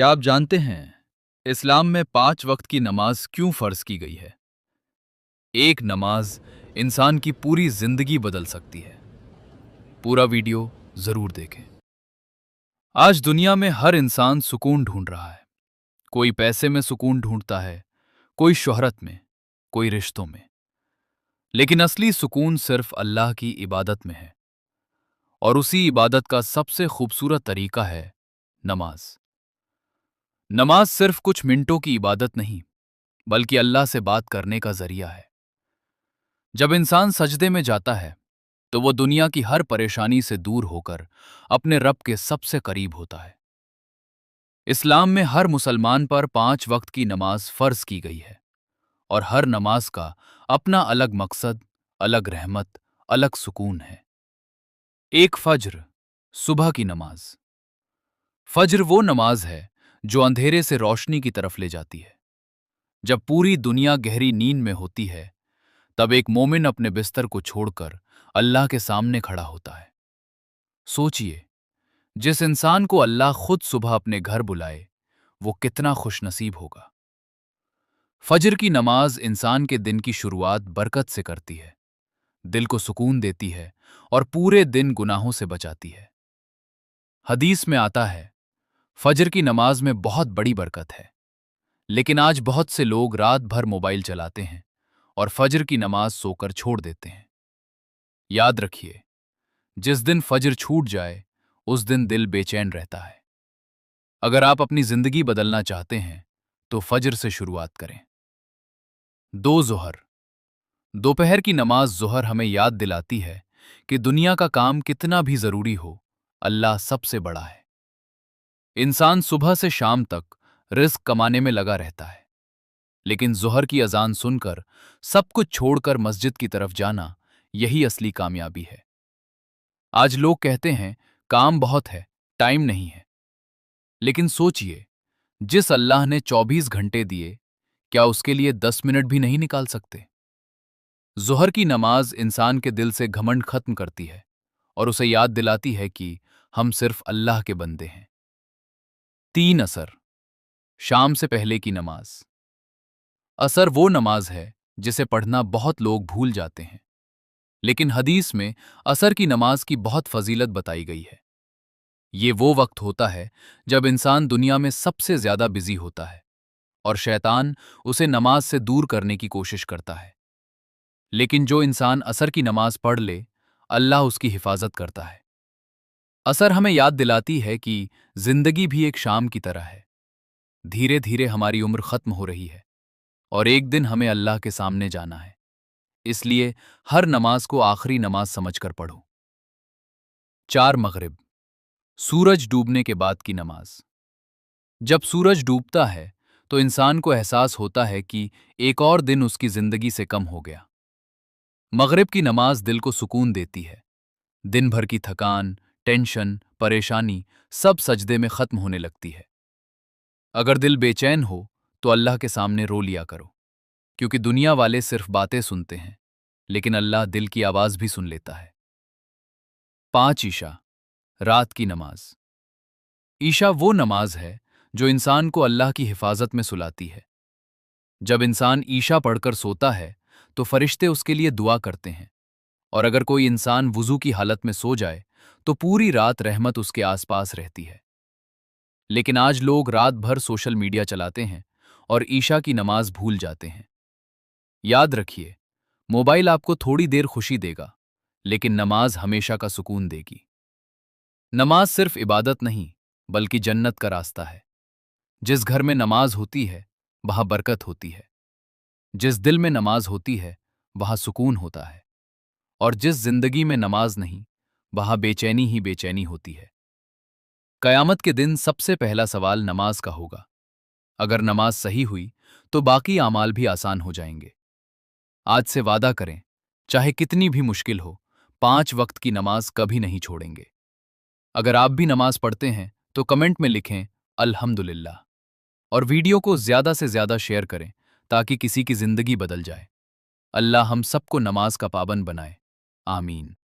क्या आप जानते हैं इस्लाम में 5 वक्त की नमाज क्यों फर्ज की गई है? एक नमाज इंसान की पूरी जिंदगी बदल सकती है। पूरा वीडियो जरूर देखें। आज दुनिया में हर इंसान सुकून ढूंढ रहा है। कोई पैसे में सुकून ढूंढता है, कोई शोहरत में, कोई रिश्तों में। लेकिन असली सुकून सिर्फ अल्लाह की इबादत में है। और उसी इबादत का सबसे खूबसूरत तरीका है नमाज। नमाज सिर्फ कुछ मिनटों की इबादत नहीं, बल्कि अल्लाह से बात करने का जरिया है। जब इंसान सजदे में जाता है तो वो दुनिया की हर परेशानी से दूर होकर अपने रब के सबसे करीब होता है। इस्लाम में हर मुसलमान पर 5 वक्त की नमाज फर्ज की गई है और हर नमाज का अपना अलग मकसद, अलग रहमत, अलग सुकून है। एक फज्र, सुबह की नमाज। फज्र वो नमाज है जो अंधेरे से रोशनी की तरफ ले जाती है। जब पूरी दुनिया गहरी नींद में होती है, तब एक मोमिन अपने बिस्तर को छोड़कर अल्लाह के सामने खड़ा होता है। सोचिए, जिस इंसान को अल्लाह खुद सुबह अपने घर बुलाए, वो कितना खुशनसीब होगा। फजर की नमाज इंसान के दिन की शुरुआत बरकत से करती है, दिल को सुकून देती है और पूरे दिन गुनाहों से बचाती है। हदीस में आता है, फजर की नमाज में बहुत बड़ी बरकत है। लेकिन आज बहुत से लोग रात भर मोबाइल चलाते हैं और फजर की नमाज सोकर छोड़ देते हैं। याद रखिए, जिस दिन फजर छूट जाए, उस दिन दिल बेचैन रहता है। अगर आप अपनी जिंदगी बदलना चाहते हैं, तो फजर से शुरुआत करें। दो ज़ोहर। दोपहर की नमाज ज़ोहर हमें याद दिलाती है कि दुनिया का काम कितना भी जरूरी हो, अल्लाह सबसे बड़ा है। इंसान सुबह से शाम तक रिस्क कमाने में लगा रहता है, लेकिन ज़ोहर की अजान सुनकर सब कुछ छोड़कर मस्जिद की तरफ जाना, यही असली कामयाबी है। आज लोग कहते हैं काम बहुत है, टाइम नहीं है। लेकिन सोचिए, जिस अल्लाह ने 24 घंटे दिए, क्या उसके लिए 10 मिनट भी नहीं निकाल सकते? ज़ोहर की नमाज इंसान के दिल से घमंड खत्म करती है और उसे याद दिलाती है कि हम सिर्फ अल्लाह के बंदे हैं। तीन असर, शाम से पहले की नमाज। असर वो नमाज है जिसे पढ़ना बहुत लोग भूल जाते हैं, लेकिन हदीस में असर की नमाज की बहुत फजीलत बताई गई है। ये वो वक्त होता है जब इंसान दुनिया में सबसे ज्यादा बिजी होता है और शैतान उसे नमाज से दूर करने की कोशिश करता है। लेकिन जो इंसान असर की नमाज पढ़ ले, अल्लाह उसकी हिफाजत करता है। असर हमें याद दिलाती है कि जिंदगी भी एक शाम की तरह है। धीरे धीरे हमारी उम्र खत्म हो रही है और एक दिन हमें अल्लाह के सामने जाना है। इसलिए हर नमाज को आखिरी नमाज समझकर पढ़ो। चार मगरिब, सूरज डूबने के बाद की नमाज। जब सूरज डूबता है तो इंसान को एहसास होता है कि एक और दिन उसकी जिंदगी से कम हो गया। मगरिब की नमाज दिल को सुकून देती है। दिन भर की थकान, टेंशन, परेशानी सब सजदे में खत्म होने लगती है। अगर दिल बेचैन हो तो अल्लाह के सामने रो लिया करो, क्योंकि दुनिया वाले सिर्फ बातें सुनते हैं, लेकिन अल्लाह दिल की आवाज भी सुन लेता है। पांच ईशा, रात की नमाज। ईशा वो नमाज है जो इंसान को अल्लाह की हिफाजत में सुलाती है। जब इंसान ईशा पढ़कर सोता है तो फरिश्ते उसके लिए दुआ करते हैं, और अगर कोई इंसान वुजू की हालत में सो जाए तो पूरी रात रहमत उसके आसपास रहती है। लेकिन आज लोग रात भर सोशल मीडिया चलाते हैं और ईशा की नमाज भूल जाते हैं। याद रखिए, मोबाइल आपको थोड़ी देर खुशी देगा, लेकिन नमाज हमेशा का सुकून देगी। नमाज सिर्फ इबादत नहीं, बल्कि जन्नत का रास्ता है। जिस घर में नमाज होती है, वहां बरकत होती है। जिस दिल में नमाज होती है, वहां सुकून होता है। और जिस जिंदगी में नमाज नहीं, वहां बेचैनी ही बेचैनी होती है। कयामत के दिन सबसे पहला सवाल नमाज का होगा। अगर नमाज सही हुई तो बाकी आमाल भी आसान हो जाएंगे। आज से वादा करें, चाहे कितनी भी मुश्किल हो, 5 वक्त की नमाज कभी नहीं छोड़ेंगे। अगर आप भी नमाज पढ़ते हैं तो कमेंट में लिखें अल्हम्दुलिल्लाह, और वीडियो को ज्यादा से ज्यादा शेयर करें ताकि किसी की जिंदगी बदल जाए। अल्लाह हम सबको नमाज का पाबंद बनाए। आमीन।